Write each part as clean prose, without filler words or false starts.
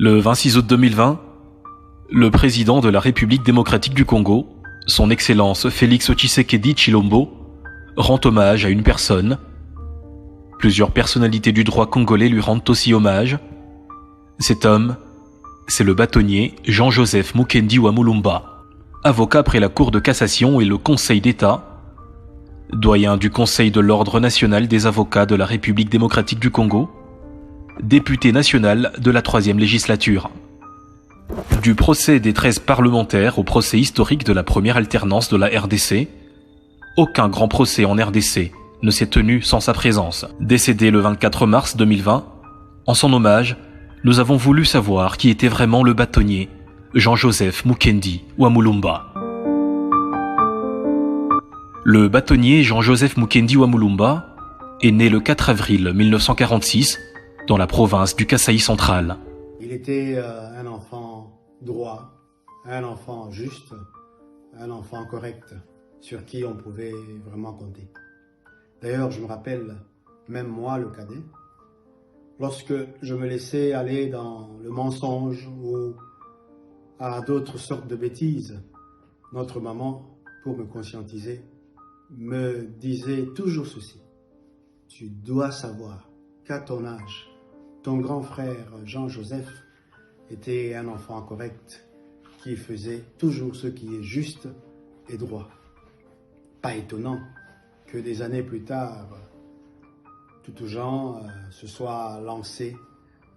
Le 26 août 2020, le président de la République démocratique du Congo, son Excellence Félix Tshisekedi Tshilombo, rend hommage à une personne. Plusieurs personnalités du droit congolais lui rendent aussi hommage. Cet homme, c'est le bâtonnier Jean-Joseph Mukendi wa Mulumba, avocat près la Cour de cassation et le Conseil d'État, doyen du Conseil de l'Ordre national des avocats de la République démocratique du Congo, député national de la 3e législature. Du procès des 13 parlementaires au procès historique de la première alternance de la RDC, aucun grand procès en RDC ne s'est tenu sans sa présence. Décédé le 24 mars 2020, en son hommage, nous avons voulu savoir qui était vraiment le bâtonnier Jean-Joseph Mukendi wa Mulumba. Le bâtonnier Jean-Joseph Mukendi wa Mulumba est né le 4 avril 1946 dans la province du Kasaï central. Il était un enfant droit, un enfant juste, un enfant correct, sur qui on pouvait vraiment compter. D'ailleurs, je me rappelle, même moi, le cadet, lorsque je me laissais aller dans le mensonge ou à d'autres sortes de bêtises, notre maman, pour me conscientiser, me disait toujours ceci: tu dois savoir qu'à ton âge, ton grand frère Jean-Joseph était un enfant correct qui faisait toujours ce qui est juste et droit. Pas étonnant que des années plus tard, tout gens se soient lancés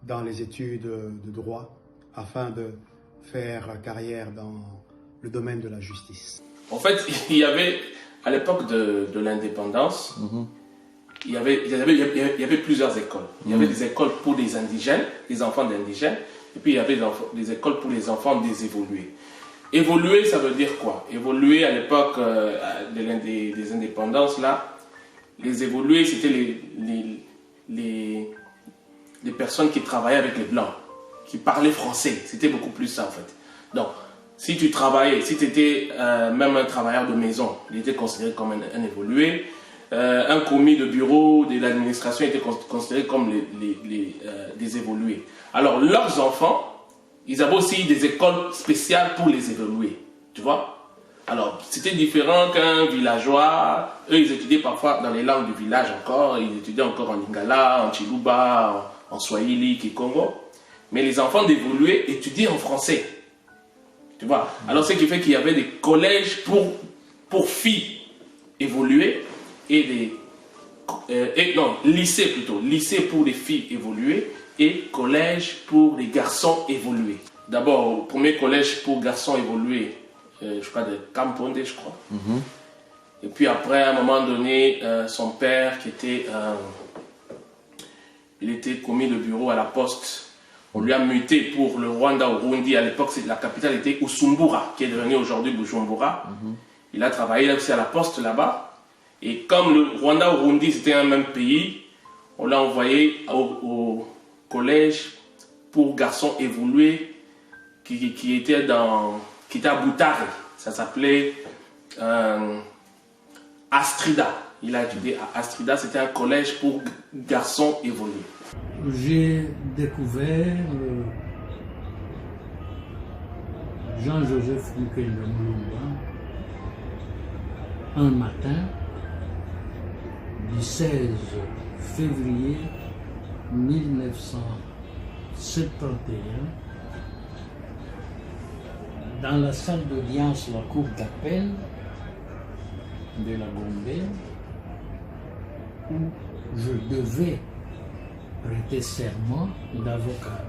dans les études de droit afin de faire carrière dans le domaine de la justice. En fait, il y avait, à l'époque de l'indépendance, il y avait plusieurs écoles. Il y avait des écoles pour les indigènes, les enfants d'indigènes, et puis il y avait des écoles pour les enfants des évolués. Évoluer, ça veut dire quoi? Évoluer à l'époque des indépendances, là, les évolués, c'était les personnes qui travaillaient avec les Blancs, qui parlaient français. C'était beaucoup plus ça, en fait. Donc, si tu travaillais, si tu étais même un travailleur de maison, il était considéré comme un évolué. Un commis de bureau de l'administration était considéré comme des évolués. Alors, leurs enfants, ils avaient aussi des écoles spéciales pour les évoluer, tu vois. Alors, c'était différent qu'un villageois. Eux, ils étudiaient parfois dans les langues du village encore. Ils étudiaient encore en lingala, en chiluba, en swahili, kikongo. Mais les enfants d'évoluer étudiaient en français, tu vois. Alors, ce qui fait qu'il y avait des collèges pour filles évoluées et lycée plutôt. Lycée pour les filles évoluées et collège pour les garçons évolués. D'abord, premier collège pour garçons évolués, je crois de Kamponde, je crois. Et puis après, à un moment donné, son père, il était commis de bureau à la poste. On lui a muté pour le Rwanda au Burundi. À l'époque, la capitale était Usumbura, qui est devenue aujourd'hui Bujumbura. Il a travaillé aussi à la poste là-bas. Et comme le Rwanda au Burundi, c'était un même pays, on l'a envoyé au collège pour garçons évolués qui était à Boutare. Ça s'appelait Astrida. Il a étudié à Astrida, c'était un collège pour garçons évolués. J'ai découvert Jean-Joseph Mukendi wa Mulumba un matin du 16 février 1971 dans la salle d'audience de la cour d'appel de la Gombe, où je devais prêter serment d'avocat.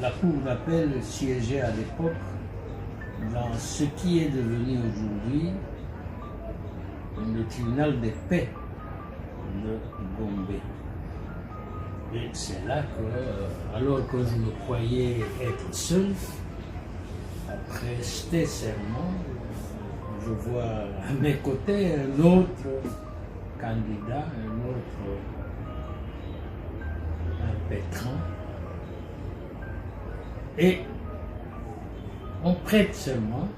La cour d'appel siégeait à l'époque dans ce qui est devenu aujourd'hui le tribunal de paix de Gombe. Et c'est là que, alors que je me croyais être seul, à prester serment, je vois à mes côtés un autre candidat, un autre impétrant. Et on prête serment,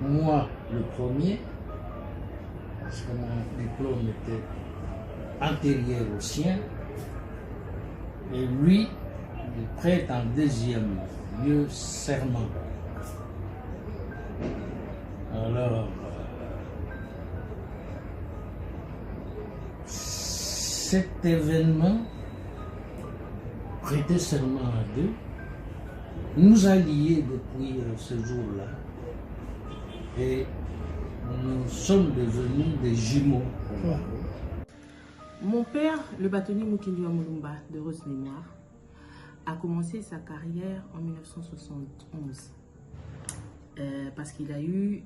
moi le premier, parce que mon diplôme était antérieur au sien, Et lui, il prête en deuxième lieu serment. Alors, cet événement, prêter serment à deux, nous a liés depuis ce jour-là. Et nous sommes devenus des jumeaux. Mon père, le bâtonnier Mukendi wa Mulumba, d'heureuse mémoire, a commencé sa carrière en 1971. Parce qu'il a eu,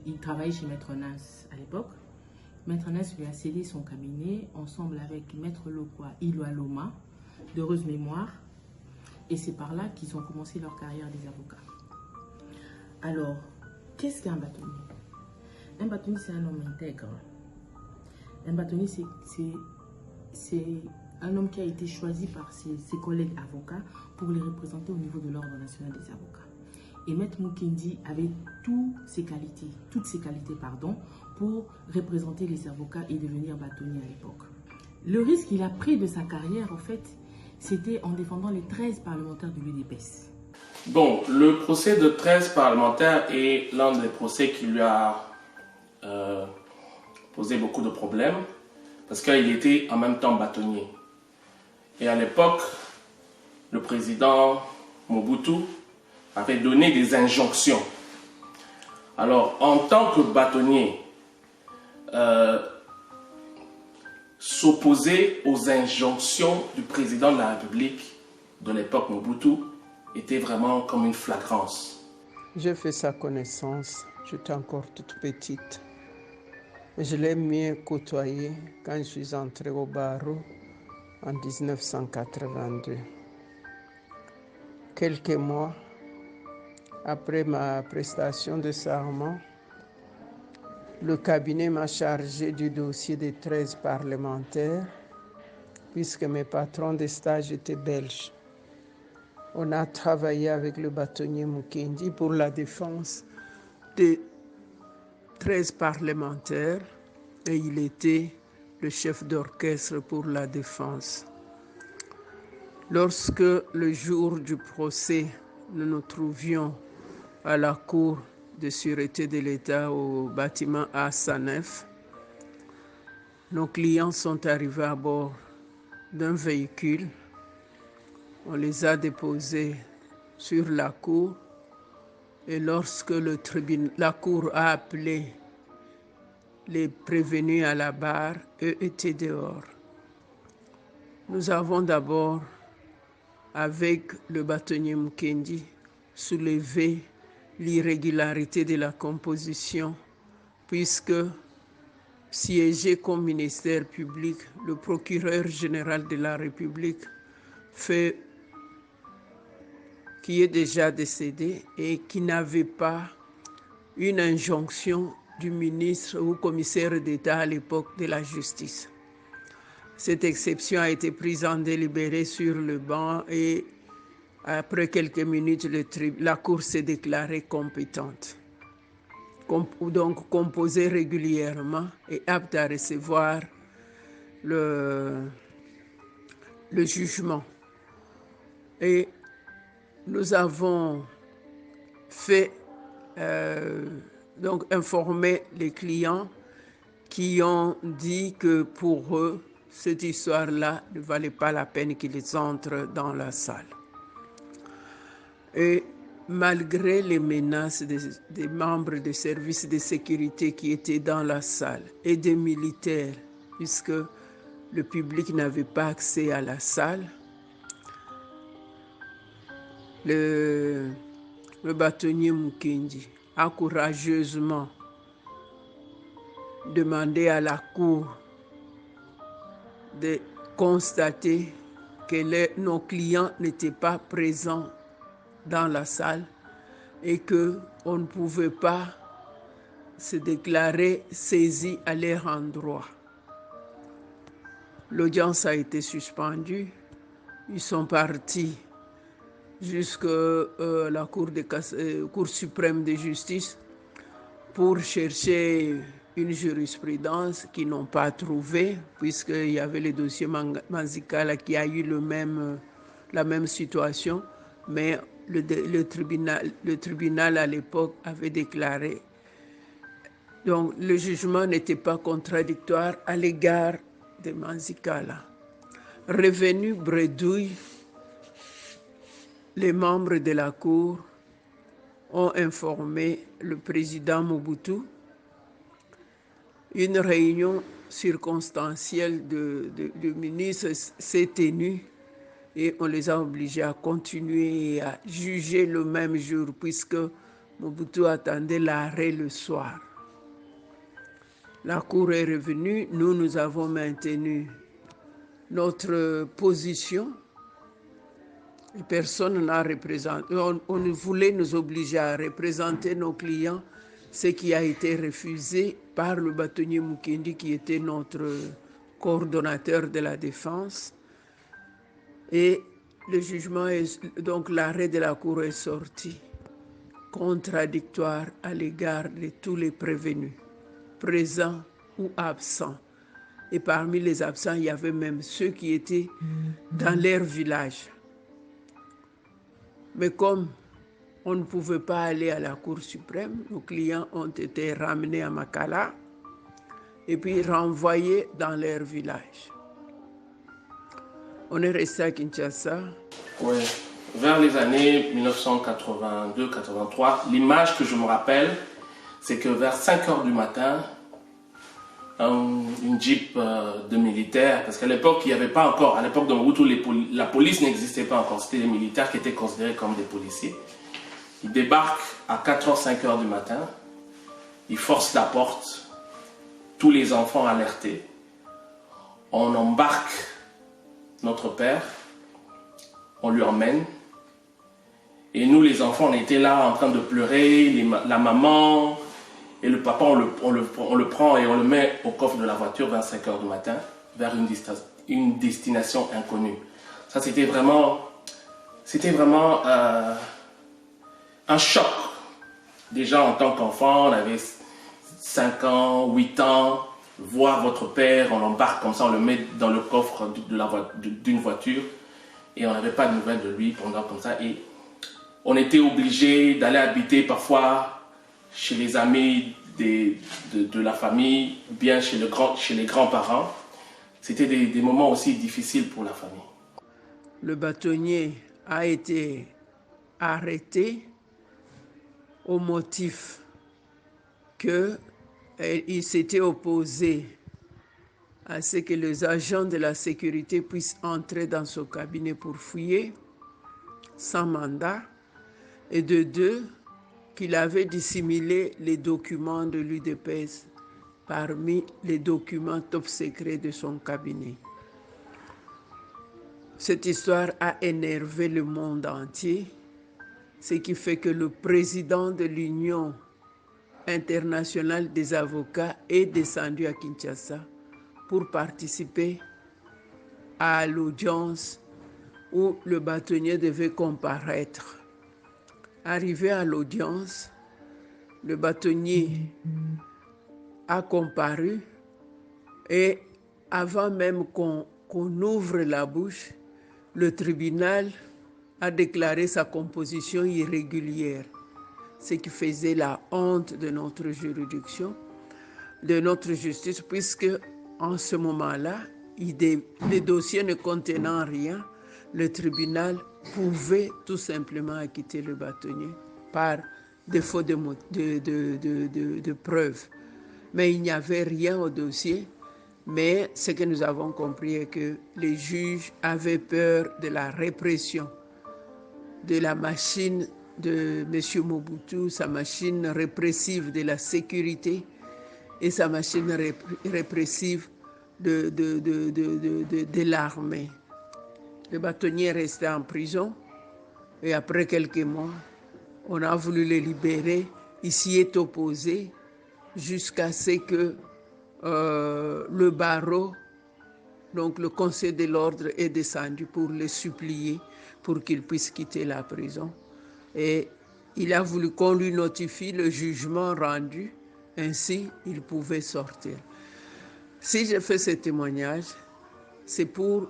il travaillait chez Maître Nas à l'époque. Maître Nas lui a cédé son cabinet ensemble avec Maître Lokwa Iloaloma, d'heureuse mémoire. Et c'est par là qu'ils ont commencé leur carrière des avocats. Alors, qu'est-ce qu'un bâtonnier? Un bâtonnier, c'est un homme intègre. Un bâtonnier, c'est un homme qui a été choisi par ses collègues avocats pour les représenter au niveau de l'Ordre national des avocats. Et Maître Mukendi avait toutes ces qualités, pour représenter les avocats et devenir bâtonnier à l'époque. Le risque qu'il a pris de sa carrière, en fait, c'était en défendant les 13 parlementaires de l'UDPS. Bon, le procès de 13 parlementaires est l'un des procès qui lui a posé beaucoup de problèmes parce qu'il était en même temps bâtonnier. Et à l'époque, le président Mobutu avait donné des injonctions. Alors, en tant que bâtonnier, s'opposer aux injonctions du président de la République de l'époque Mobutu était vraiment comme une flagrance. J'ai fait sa connaissance, j'étais encore toute petite. Je l'ai mieux côtoyé quand je suis entrée au barreau en 1982. Quelques mois après ma prestation de serment, le cabinet m'a chargé du dossier des 13 parlementaires puisque mes patrons de stage étaient belges. On a travaillé avec le bâtonnier Mukendi pour la défense des 13 parlementaires et il était le chef d'orchestre pour la défense. Lorsque le jour du procès, nous nous trouvions à la cour de sûreté de l'État au bâtiment A109, nos clients sont arrivés à bord d'un véhicule. On les a déposés sur la cour et lorsque la cour a appelé les prévenus à la barre, eux étaient dehors. Nous avons d'abord, avec le bâtonnier Mukendi, soulevé l'irrégularité de la composition puisque siégé comme ministère public, le procureur général de la République qui est déjà décédé et qui n'avait pas une injonction du ministre ou commissaire d'État à l'époque de la justice. Cette exception a été prise en délibéré sur le banc et après quelques minutes, la Cour s'est déclarée compétente, donc composée régulièrement et apte à recevoir le jugement. Et nous avons fait donc informer les clients qui ont dit que pour eux, cette histoire-là ne valait pas la peine qu'ils entrent dans la salle. Et malgré les menaces des membres des services de sécurité qui étaient dans la salle et des militaires, puisque le public n'avait pas accès à la salle, le bâtonnier Mukendi a courageusement demandé à la cour de constater que nos clients n'étaient pas présents dans la salle et qu'on ne pouvait pas se déclarer saisis à leur endroit. L'audience a été suspendue. Ils sont partis jusqu'à la Cour suprême de justice pour chercher une jurisprudence qu'ils n'ont pas trouvée, puisqu'il y avait le dossier Manzikala qui a eu la même situation, mais le tribunal à l'époque avait déclaré. Donc le jugement n'était pas contradictoire à l'égard de Manzikala. Revenu bredouille, les membres de la Cour ont informé le président Mobutu. Une réunion circonstancielle de ministres s'est tenue et on les a obligés à continuer à juger le même jour puisque Mobutu attendait l'arrêt le soir. La Cour est revenue, nous avons maintenu notre position. Personne n'a représenté. On voulait nous obliger à représenter nos clients, ce qui a été refusé par le bâtonnier Mukendi, qui était notre coordonnateur de la défense. Et le jugement, donc l'arrêt de la Cour est sorti, contradictoire à l'égard de tous les prévenus, présents ou absents. Et parmi les absents, il y avait même ceux qui étaient dans leur village. Mais comme on ne pouvait pas aller à la Cour suprême, nos clients ont été ramenés à Makala et puis renvoyés dans leur village. On est resté à Kinshasa. Oui, vers les années 1982-83, l'image que je me rappelle, c'est que vers 5 heures du matin, une jeep de militaires, parce qu'à l'époque, il n'y avait pas encore, à l'époque de Mobutu, la police n'existait pas encore, c'était les militaires qui étaient considérés comme des policiers. Ils débarquent à 4h, 5h du matin, ils forcent la porte, tous les enfants alertés, on embarque notre père, on lui emmène, et nous les enfants, on était là en train de pleurer, la maman et le papa, on le prend et on le met au coffre de la voiture vers 5h du matin, vers une destination inconnue. Ça, c'était vraiment un choc. Déjà en tant qu'enfant, on avait 5 ans, 8 ans, voir votre père, on l'embarque comme ça, on le met dans le coffre d'une voiture et on n'avait pas de nouvelles de lui pendant comme ça. Et on était obligé d'aller habiter parfois chez les amis de la famille, bien chez les grands-parents. C'était des moments aussi difficiles pour la famille. Le bâtonnier a été arrêté au motif qu'il s'était opposé à ce que les agents de la sécurité puissent entrer dans son cabinet pour fouiller sans mandat, et de deux, qu'il avait dissimulé les documents de l'UDPS parmi les documents top secrets de son cabinet. Cette histoire a énervé le monde entier, ce qui fait que le président de l'Union internationale des avocats est descendu à Kinshasa pour participer à l'audience où le bâtonnier devait comparaître. Arrivé à l'audience, le bâtonnier a comparu et avant même qu'on ouvre la bouche, le tribunal a déclaré sa composition irrégulière, ce qui faisait la honte de notre juridiction, de notre justice, puisque en ce moment-là, les dossiers ne contenant rien, le tribunal pouvait tout simplement acquitter le bâtonnier par défaut de preuves. Mais il n'y avait rien au dossier. Mais ce que nous avons compris est que les juges avaient peur de la répression de la machine de M. Mobutu, sa machine répressive de la sécurité et sa machine répressive de l'armée. Le bâtonnier est resté en prison et après quelques mois, on a voulu le libérer. Il s'y est opposé jusqu'à ce que le barreau, donc le conseil de l'ordre, est descendu pour le supplier pour qu'il puisse quitter la prison. Et il a voulu qu'on lui notifie le jugement rendu Ainsi, il pouvait sortir. Si je fais ce témoignage, c'est pour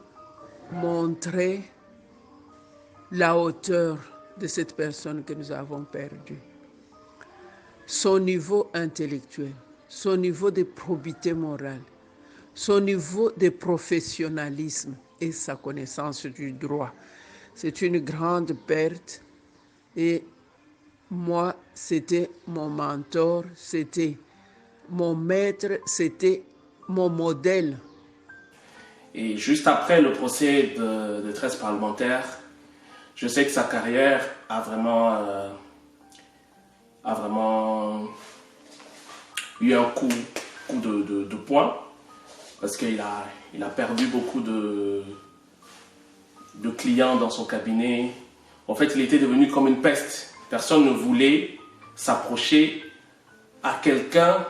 montrer la hauteur de cette personne que nous avons perdue. Son niveau intellectuel, son niveau de probité morale, son niveau de professionnalisme et sa connaissance du droit. C'est une grande perte et moi, c'était mon mentor, c'était mon maître, c'était mon modèle. Et juste après le procès de 13 parlementaires, je sais que sa carrière a vraiment eu un coup de poing, parce qu'il a perdu beaucoup de clients dans son cabinet. En fait, il était devenu comme une peste. Personne ne voulait s'approcher à quelqu'un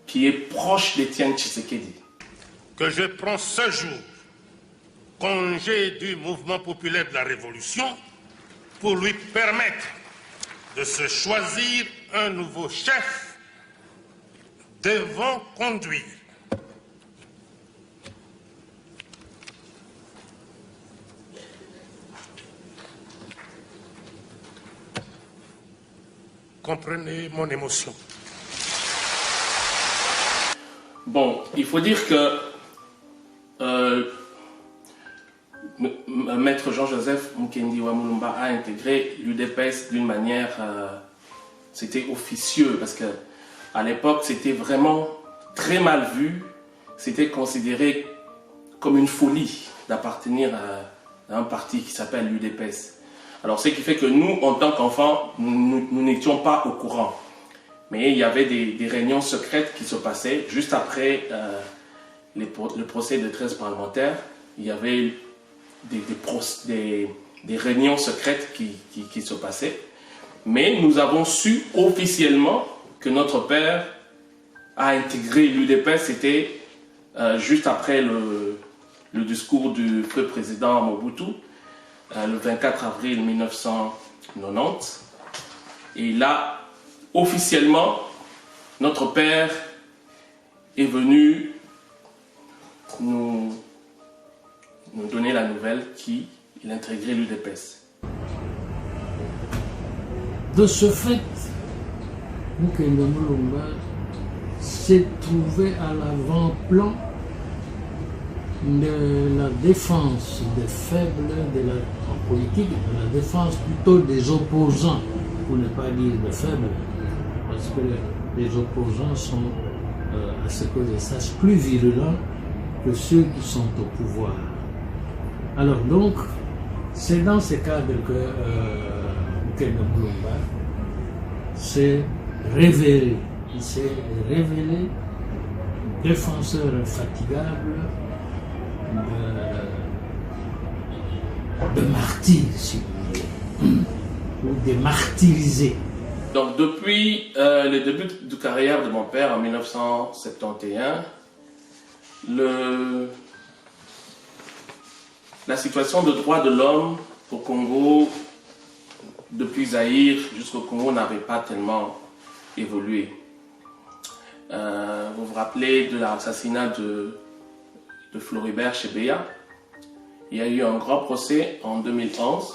qui est proche d'Étienne Tshisekedi. Que je prends ce jour congé du mouvement populaire de la Révolution pour lui permettre de se choisir un nouveau chef devant conduire. Comprenez mon émotion. Bon, il faut dire que Maître Jean-Joseph Mukendi wa Mulumba a intégré l'UDPS d'une manière, c'était officieux, parce que à l'époque c'était vraiment très mal vu, c'était considéré comme une folie d'appartenir à un parti qui s'appelle l'UDPS. Alors ce qui fait que nous, en tant qu'enfants, nous n'étions pas au courant. Mais il y avait des réunions secrètes qui se passaient juste après le procès de 13 parlementaires. Il y avait des réunions secrètes qui se passaient. Mais nous avons su officiellement que notre père a intégré l'UDPS. C'était juste après le discours du feu président Mobutu, le 24 avril 1990. Et là, officiellement, notre père est venu nous donner la nouvelle qu'il intégrait l'UDPS. De ce fait, Mukendi wa Mulumba s'est trouvé à l'avant-plan de la défense des faibles en politique, de la défense plutôt des opposants, pour ne pas dire des faibles, parce que les opposants sont, à ce que je sache, plus virulents que ceux qui sont au pouvoir. Alors donc, c'est dans ce cadre que Mukendi wa Mulumba s'est révélé. Il s'est révélé défenseur infatigable de martyrs, si vous voulez, ou des martyrisés. Donc depuis le début de carrière de mon père en 1971, la situation de droits de l'homme au Congo, depuis Zaïre jusqu'au Congo, n'avait pas tellement évolué. Vous vous rappelez de l'assassinat de Floribert Chebeya. Il y a eu un grand procès en 2011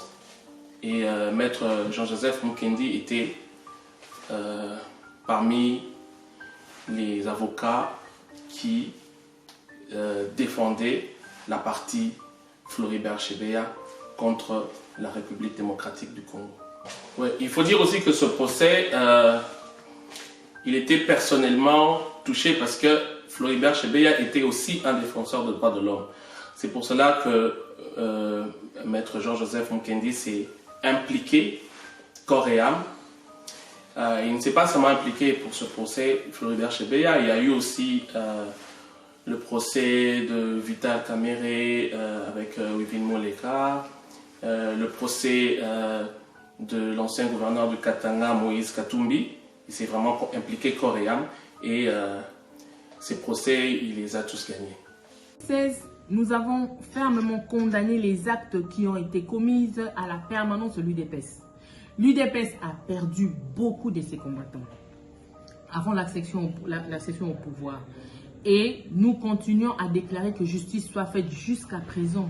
et Maître Jean-Joseph Mukendi était parmi les avocats qui défendaient la partie Floribert Chebeya contre la République démocratique du Congo. Ouais, il faut dire aussi que ce procès, il était personnellement touché parce que Floribert Chebeya était aussi un défenseur des droits de l'homme. C'est pour cela que Maître Jean-Joseph Mukendi s'est impliqué corps et âme. Il ne s'est pas seulement impliqué pour ce procès Floribert Chebeya, il y a eu aussi le procès de Vital Kamerhe avec Wivine Moleka, le procès de l'ancien gouverneur de Katanga, Moïse Katumbi. Il s'est vraiment impliqué corps et âme et ces procès, il les a tous gagnés. 16, nous avons fermement condamné les actes qui ont été commis à la permanence de l'UDPS. L'UDPS a perdu beaucoup de ses combattants. avant l'accession au pouvoir. Et nous continuons à déclarer que justice soit faite jusqu'à présent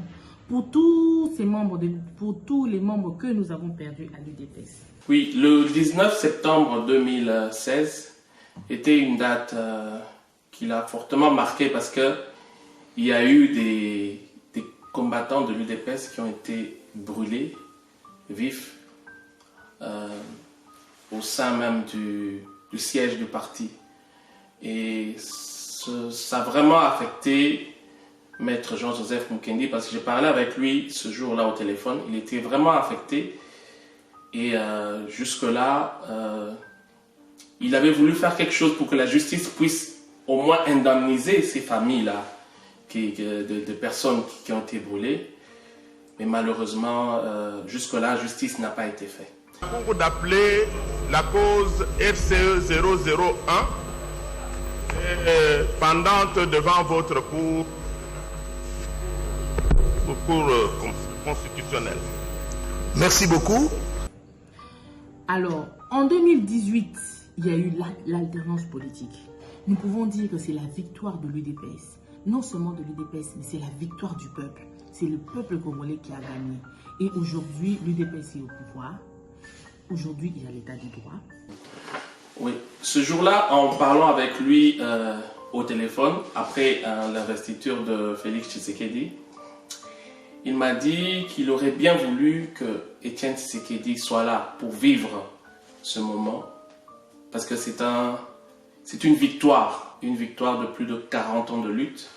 pour tous les membres que nous avons perdus à l'UDPS. Oui, le 19 septembre 2016 était une date qui l'a fortement marqué parce que il y a eu des combattants de l'UDPS qui ont été brûlés vifs au sein même du siège du parti. Et ça a vraiment affecté Maître Jean-Joseph Mukendi parce que j'ai parlé avec lui ce jour-là au téléphone. Il était vraiment affecté et jusque-là, il avait voulu faire quelque chose pour que la justice puisse au moins indemniser ces familles-là de personnes qui ont été brûlées. Mais malheureusement, jusque-là, justice n'a pas été faite. Beaucoup d'appeler la cause RCE 001 pendante devant votre cour constitutionnelle. Merci beaucoup. Alors, en 2018, il y a eu l'alternance politique. Nous pouvons dire que c'est la victoire de l'UDPS. Non seulement de l'UDPS, mais c'est la victoire du peuple. C'est le peuple congolais qui a gagné. Et aujourd'hui, l'UDPS est au pouvoir. Aujourd'hui, il y a l'état du droit. Oui, ce jour-là, en parlant avec lui au téléphone, après l'investiture de Félix Tshisekedi, il m'a dit qu'il aurait bien voulu que Étienne Tshisekedi soit là pour vivre ce moment. Parce que c'est une victoire de plus de 40 ans de lutte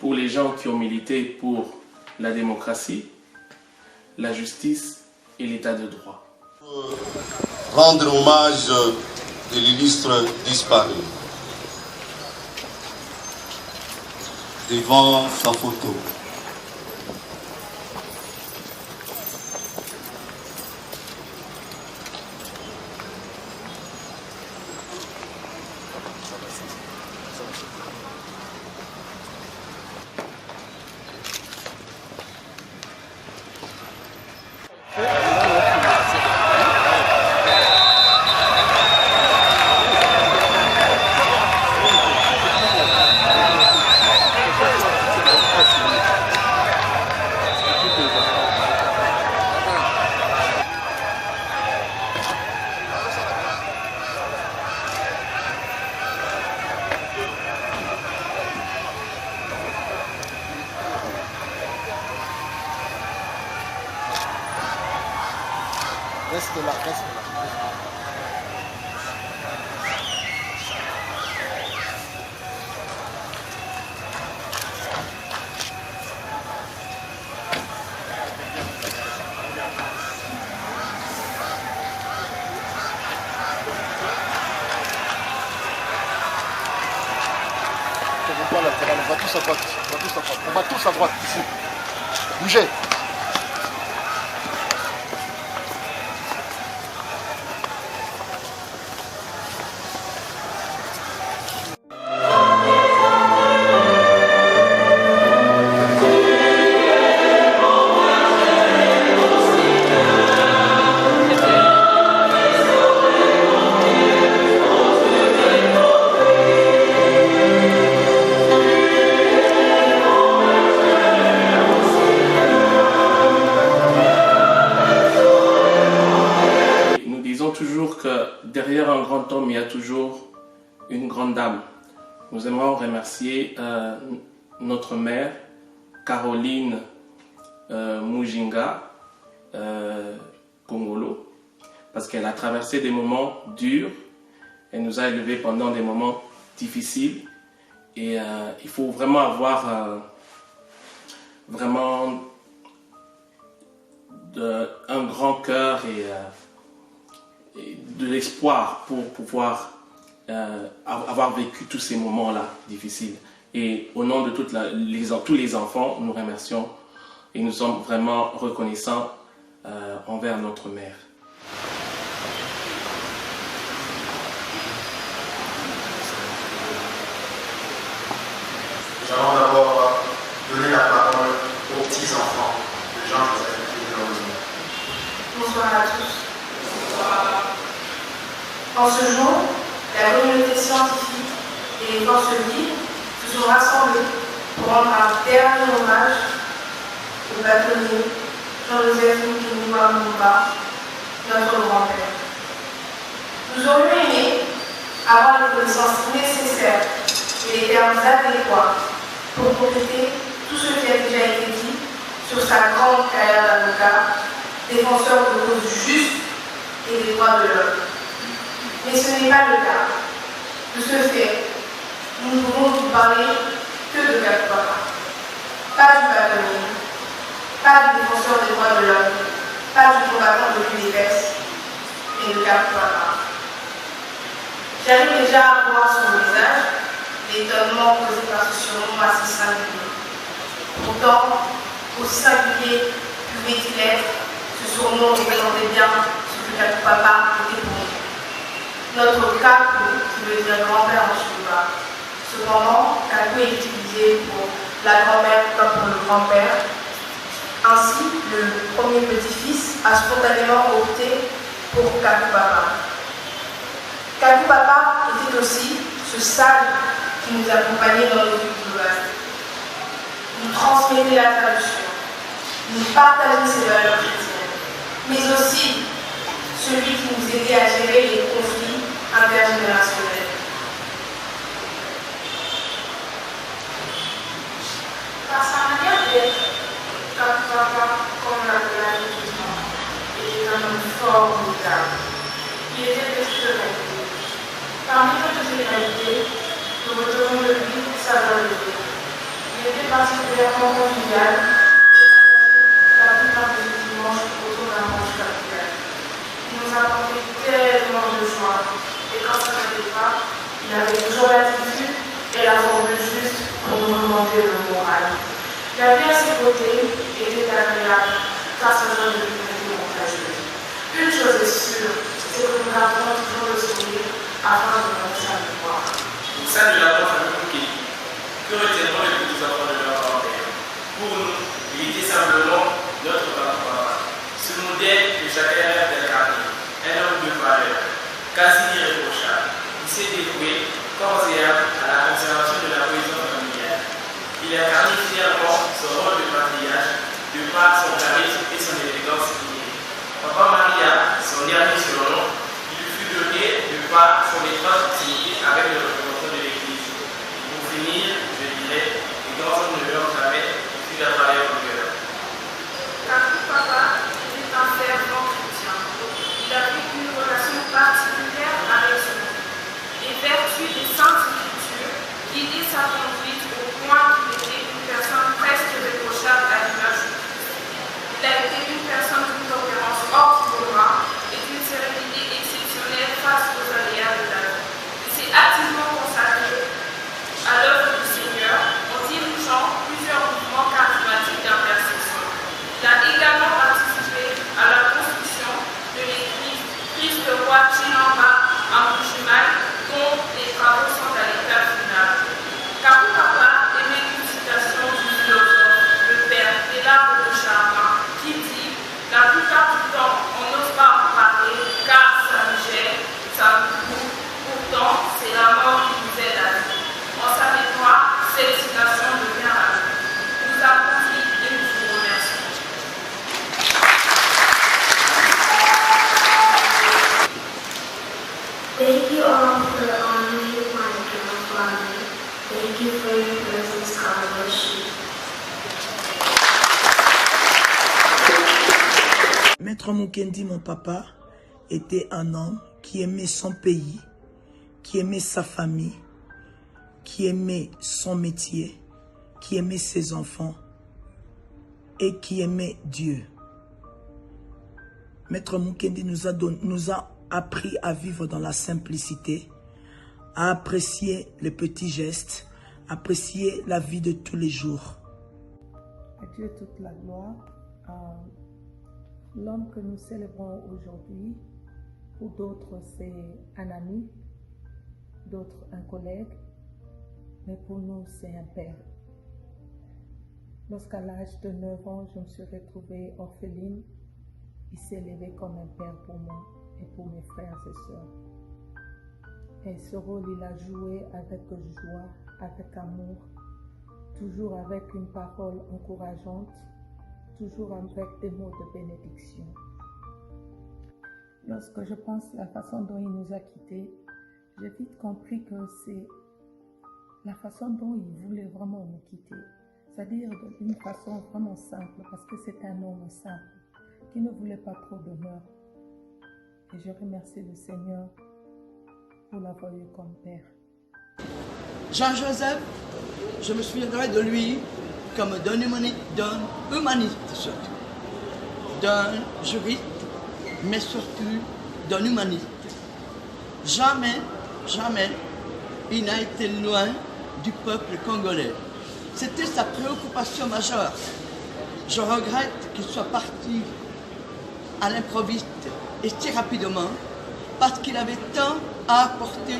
pour les gens qui ont milité pour la démocratie, la justice et l'état de droit. Rendre hommage de l'illustre disparu. Devant sa photo. Reste là. On va tous à droite. On va tous à droite ici. Bougez. Toujours que derrière un grand homme, il y a toujours une grande dame. Nous aimerions remercier notre mère, Caroline Mujinga Kongolo, parce qu'elle a traversé des moments durs, elle nous a élevés pendant des moments difficiles, et il faut vraiment avoir un grand cœur et de l'espoir pour pouvoir avoir vécu tous ces moments-là difficiles. Et au nom de tous les enfants, nous remercions et nous sommes vraiment reconnaissants envers notre mère. Nous allons d'abord donner la parole aux petits-enfants de Jean-Joseph Mukendi. Bonsoir à tous. En ce jour, la communauté scientifique et les forces vives se sont rassemblées pour rendre un dernier hommage au bâtonnier Jean-Joseph Mukini-Wa Lumumba, notre grand-père. Nous aurions aimé avoir les connaissances nécessaires et les termes adéquats pour compléter tout ce qui a déjà été dit sur sa grande carrière d'avocat, défenseur de causes justes et des droits de l'homme. Mais ce n'est pas le cas. De ce fait, nous ne pouvons vous parler que de Kaku Papa. Pas du bâtonnier, pas du défenseur des droits de l'homme, pas du combattant de l'UDPS, mais de Kaku Papa. J'arrive déjà à voir son visage, l'étonnement causé par ce surnom assez singulier. Pourtant, aussi singulier pouvait-il être, ce surnom représentait bien ce que Kaku Papa était pour nous. Notre Kaku, qui veut dire grand-père en Chiluba. Cependant, Kaku est utilisé pour la grand-mère comme pour le grand-père. Ainsi, le premier petit-fils a spontanément opté pour Kaku Papa. Kaku Papa était aussi ce sage qui nous accompagnait dans nos vies globales. Nous transmettait la tradition, nous partageait ses valeurs chrétiennes, mais aussi celui qui nous aidait à gérer les conflits intergénérationnels. Par sa manière d'être, Kaku Papa, comme l'appelait justement, était un homme formidable. Il était personnel. Parmi toutes ces qualités, nous retenons de lui sa volonté. Il était particulièrement convivial et partageait la plupart des dimanches autour d'un manche capital. Il nous apportait tellement de joie et quand ça n'allait pas, il avait toujours l'attitude et la formule juste pour nous remonter le moral. La vie à ses côtés était agréable car sa joie de vivre était contagieuse. Une chose est sûre, c'est que nous gardons toujours le sourire afin de notre sa mémoire. Au sein de la famille Mukini, que retiendront les petits enfants de leur grand-père? Pour nous, il était simplement notre papa, ce modèle que chacun rêve d'incarner, un homme de valeur, quasi irréprochable. Il s'est dévoué corps et âme à la conservation de la cohésion familiale. Il incarnait fièrement son rôle de patriarche, de par son charisme et son élégance innée. Papa Maria, son dernier surnom, il lui fut donné de par son étroite proximité avec le représentant de l'Église. Pour finir, je dirais, les grands hommes ne meurent jamais, il fut la valeur au cœur. Kaku Papa était un fervent chrétien. Il avait une relation particulière avec son Dieu. Les vertus des Saintes Écritures guidaient sa conduite au point qu'il était une personne presque réprochable à l'image de Christ. Il a été une personne d'une tempérance hors du commun et d'une sérénité exceptionnelle face aux aléas de la vie. Il s'est activement consacré à l'œuvre du Seigneur en dirigeant plusieurs mouvements charismatiques d'intercession. Il a également participé à la construction de l'église Christ-Roi Chinamba à Mbujimayi, dont les travaux sont à l'étape finale. Kaku Papa aimait une citation du philosophe, le père Delabre de Charma, qui dit « La plupart du temps, on n'ose pas en parler car ça nous gêne, ça nous coupe. Pourtant, c'est la mort qui nous aide à vivre. » En sa mémoire, cette citation devient à nous. Nous avons dit et nous vous remercions. Thank you all for honoring my grandfather. Thank you for your presence. God bless you. Maître Mukendi, mon papa, était un homme qui aimait son pays, qui aimait sa famille, qui aimait son métier, qui aimait ses enfants et qui aimait Dieu. Maître Mukendi nous a appris à vivre dans la simplicité, à apprécier les petits gestes, apprécier la vie de tous les jours. À Dieu toute la gloire. L'homme que nous célébrons aujourd'hui, pour d'autres c'est un ami, d'autres un collègue, mais pour nous c'est un père. Lorsqu'à l'âge de 9 ans, je me suis retrouvée orpheline, il s'est élevé comme un père pour moi et pour mes frères et sœurs. Et ce rôle, il a joué avec joie, avec amour, toujours avec une parole encourageante, toujours avec des mots de bénédiction. Lorsque je pense à la façon dont il nous a quittés, j'ai vite compris que c'est la façon dont il voulait vraiment nous quitter. C'est-à-dire d'une façon vraiment simple, parce que c'est un homme simple, qui ne voulait pas trop d'honneur. Et je remercie le Seigneur pour l'avoir eu comme père. Jean-Joseph, je me souviendrai de lui comme d'un humaniste surtout, d'un juriste, mais surtout d'un humaniste. Jamais, jamais, il n'a été loin du peuple congolais. C'était sa préoccupation majeure. Je regrette qu'il soit parti à l'improviste et si rapidement, parce qu'il avait tant à apporter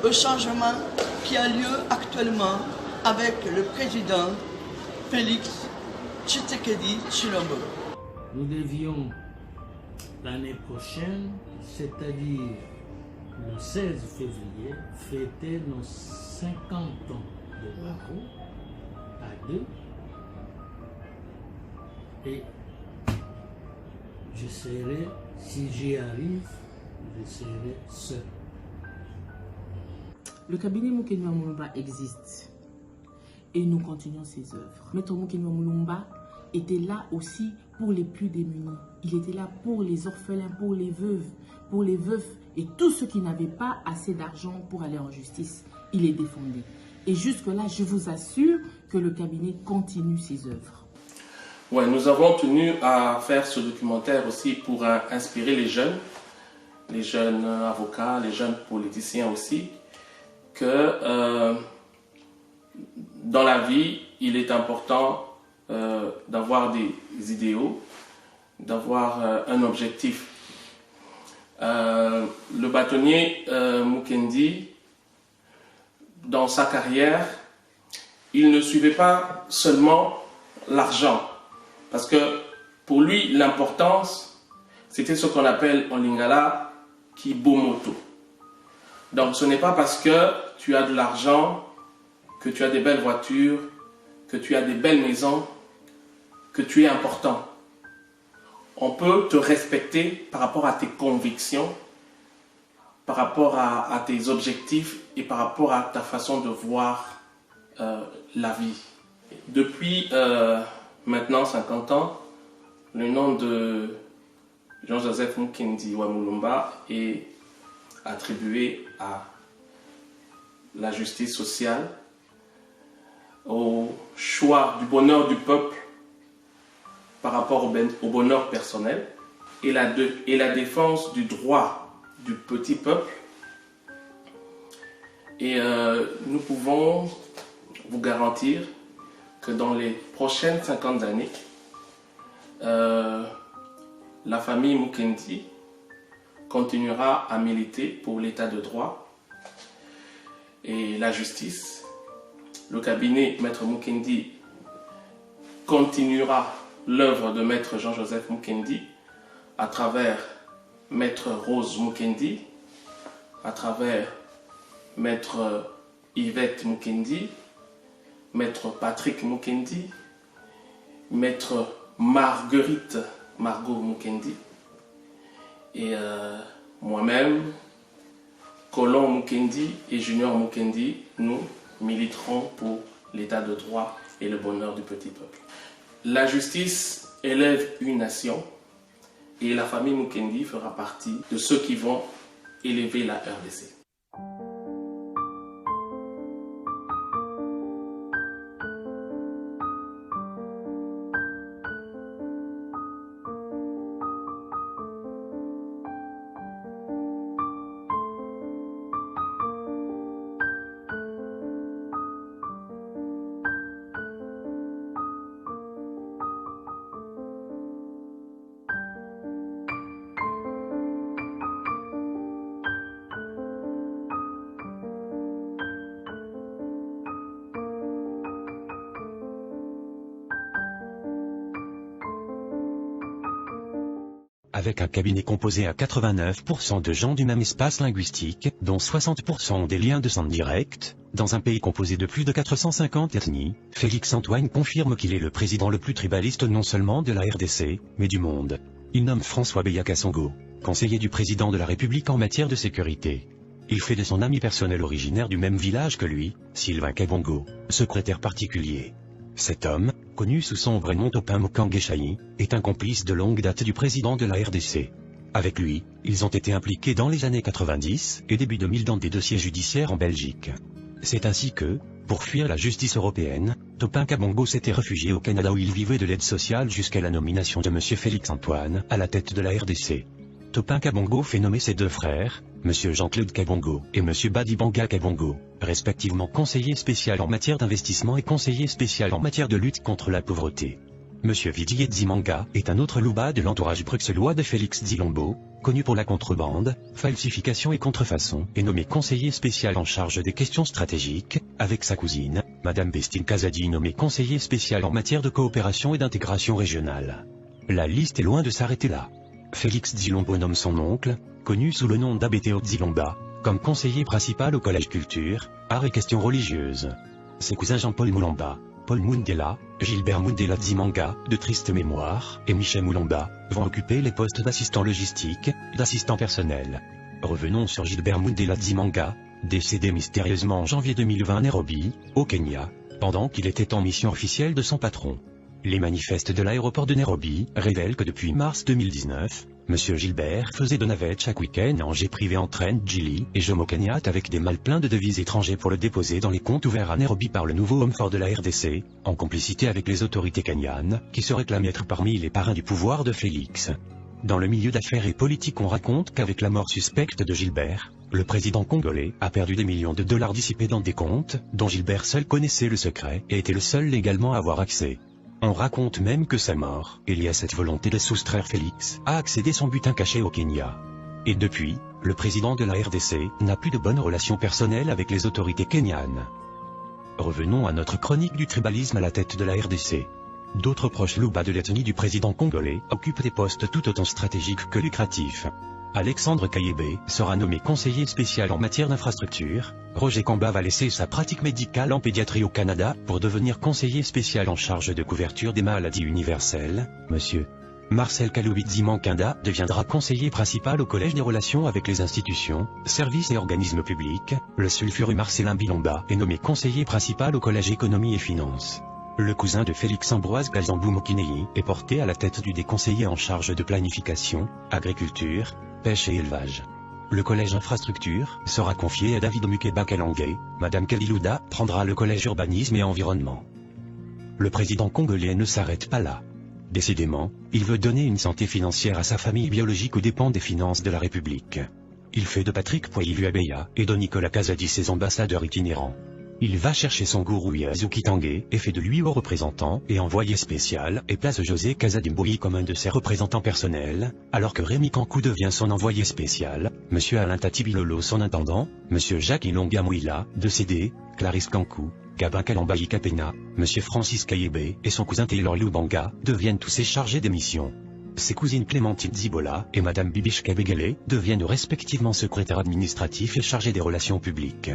au changement qui a lieu actuellement avec le président Félix Tshisekedi Tshilombo. Nous devions l'année prochaine, c'est-à-dire le 16 février, fêter nos 50 ans de barreau à deux. Et je serai, si j'y arrive, je serai seul. Le cabinet Mukendi wa Mulumba existe et nous continuons ses œuvres. Maître Mukendi wa Mulumba était là aussi pour les plus démunis. Il était là pour les orphelins, pour les veufs et tous ceux qui n'avaient pas assez d'argent pour aller en justice. Il les défendait. Et jusque-là, je vous assure que le cabinet continue ses œuvres. Ouais, nous avons tenu à faire ce documentaire aussi pour inspirer les jeunes avocats, les jeunes politiciens aussi, que dans la vie, il est important d'avoir des idéaux, d'avoir un objectif. Le bâtonnier Mukendi, dans sa carrière, il ne suivait pas seulement l'argent, parce que pour lui, l'importance, c'était ce qu'on appelle en lingala kibomoto. Donc ce n'est pas parce que tu as de l'argent, que tu as des belles voitures, que tu as des belles maisons, que tu es important. On peut te respecter par rapport à tes convictions, par rapport à tes objectifs et par rapport à ta façon de voir la vie. Depuis maintenant 50 ans, le nom de Jean-Joseph Mukendi wa Mulumba est attribué à la justice sociale, au choix du bonheur du peuple par rapport au bonheur personnel et la défense du droit du petit peuple. Et nous pouvons vous garantir que dans les prochaines 50 années, la famille Mukendi continuera à militer pour l'état de droit et la justice. Le cabinet Maître Mukendi continuera l'œuvre de Maître Jean-Joseph Mukendi à travers Maître Rose Mukendi, à travers Maître Yvette Mukendi, Maître Patrick Mukendi, Maître Marguerite Margot Mukendi et moi-même, Colon Mukendi et Junior Mukendi, nous militerons pour l'état de droit et le bonheur du petit peuple. La justice élève une nation et la famille Mukendi fera partie de ceux qui vont élever la RDC. avec un cabinet composé à 89% de gens du même espace linguistique, dont 60% ont des liens de sang directs, dans un pays composé de plus de 450 ethnies, Félix-Antoine confirme qu'il est le président le plus tribaliste non seulement de la RDC, mais du monde. Il nomme François Beya-Kassongo, conseiller du président de la République en matière de sécurité. Il fait de son ami personnel originaire du même village que lui, Sylvain Kabongo, secrétaire particulier. Cet homme, connu sous son vrai nom Topin Mokange-Chayi, est un complice de longue date du président de la RDC. Avec lui, ils ont été impliqués dans les années 90 et début 2000 dans des dossiers judiciaires en Belgique. C'est ainsi que, pour fuir la justice européenne, Topin Kabongo s'était réfugié au Canada où il vivait de l'aide sociale jusqu'à la nomination de M. Félix-Antoine à la tête de la RDC. Topin Kabongo fait nommer ses deux frères, M. Jean-Claude Kabongo et M. Badibanga Kabongo, respectivement conseiller spécial en matière d'investissement et conseiller spécial en matière de lutte contre la pauvreté. M. Vidier Dzimanga est un autre louba de l'entourage bruxellois de Félix Dzilombo, connu pour la contrebande, falsification et contrefaçon, et nommé conseiller spécial en charge des questions stratégiques, avec sa cousine, Mme Bestine Kazadi nommée conseiller spécial en matière de coopération et d'intégration régionale. La liste est loin de s'arrêter là. Félix Dzilombo nomme son oncle, connu sous le nom d'Abeteo Dzilomba, comme conseiller principal au Collège Culture, Arts et Questions Religieuses. Ses cousins Jean-Paul Moulamba, Paul Mundela, Gilbert Mundela Dzimanga, de triste mémoire, et Michel Moulamba, vont occuper les postes d'assistant logistique, d'assistant personnel. Revenons sur Gilbert Mundela Dzimanga, décédé mystérieusement en janvier 2020 à Nairobi, au Kenya, pendant qu'il était en mission officielle de son patron. Les manifestes de l'aéroport de Nairobi révèlent que depuis mars 2019, M. Gilbert faisait de navettes chaque week-end en jet privé en train Gili et Jomo Kenyatta avec des malles pleins de devises étrangères pour le déposer dans les comptes ouverts à Nairobi par le nouveau homme fort de la RDC, en complicité avec les autorités kenyanes, qui se réclament être parmi les parrains du pouvoir de Félix. Dans le milieu d'affaires et politique, on raconte qu'avec la mort suspecte de Gilbert, le président congolais a perdu des millions de dollars dissipés dans des comptes, dont Gilbert seul connaissait le secret et était le seul légalement à avoir accès. On raconte même que sa mort est liée à cette volonté de soustraire Félix à accéder son butin caché au Kenya. Et depuis, le président de la RDC n'a plus de bonnes relations personnelles avec les autorités kenyanes. Revenons à notre chronique du tribalisme à la tête de la RDC. D'autres proches louba de l'ethnie du président congolais occupent des postes tout autant stratégiques que lucratifs. Alexandre Kayebé sera nommé conseiller spécial en matière d'infrastructure. Roger Kamba va laisser sa pratique médicale en pédiatrie au Canada pour devenir conseiller spécial en charge de couverture des maladies universelles. Monsieur Marcel Kaloubidzi Mankanda deviendra conseiller principal au Collège des relations avec les institutions, services et organismes publics. Le sulfureux Marcelin Bilomba est nommé conseiller principal au Collège économie et finances. Le cousin de Félix Ambroise Gazambou Mokinei est porté à la tête du déconseiller en charge de planification, agriculture, pêche et élevage. Le collège infrastructure sera confié à David Mukeba Kalangé. Madame Kalilouda prendra le collège urbanisme et environnement. Le président congolais ne s'arrête pas là. Décidément, il veut donner une santé financière à sa famille biologique aux dépens des finances de la République. Il fait de Patrick Poilivu-Abeya et de Nicolas Kazadi ses ambassadeurs itinérants. Il va chercher son gourou Yazuki Tanguay et fait de lui haut représentant et envoyé spécial et place José Kazadimboui comme un de ses représentants personnels, alors que Rémi Kankou devient son envoyé spécial, M. Alain Tatibilolo son intendant, M. Jacques Ilonga Mouila, décédé, Clarisse Kankou, Gabin Kalambayi Kapena, M. Francis Kayebé et son cousin Taylor Lubanga deviennent tous ses chargés des missions. Ses cousines Clémentine Zibola et Mme Bibiche Kabegele deviennent respectivement secrétaires administratifs et chargés des relations publiques.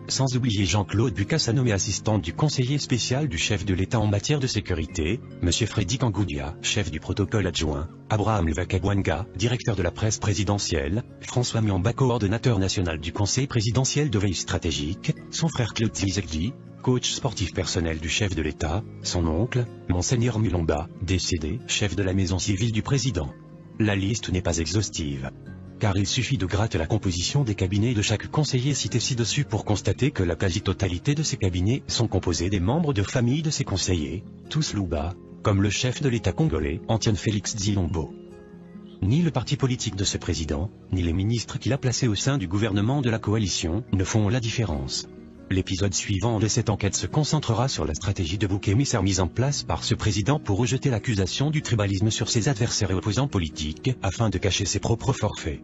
Sans oublier Jean-Claude Bukassa nommé assistant du conseiller spécial du chef de l'État en matière de sécurité, M. Freddy Kangoudia, chef du protocole adjoint, Abraham Levakabwanga, directeur de la presse présidentielle, François Miamba, coordonnateur national du conseil présidentiel de veille stratégique, son frère Claude Zizegli, coach sportif personnel du chef de l'État, son oncle, Monseigneur Mulomba, décédé, chef de la maison civile du président. La liste n'est pas exhaustive. Car il suffit de gratter la composition des cabinets de chaque conseiller cité ci-dessus pour constater que la quasi-totalité de ces cabinets sont composés des membres de famille de ces conseillers, tous louba, comme le chef de l'État congolais, Antoine Félix Dzilombo. Ni le parti politique de ce président, ni les ministres qu'il a placés au sein du gouvernement de la coalition, ne font la différence. L'épisode suivant de cette enquête se concentrera sur la stratégie de bouc émissaire mise en place par ce président pour rejeter l'accusation du tribalisme sur ses adversaires et opposants politiques, afin de cacher ses propres forfaits.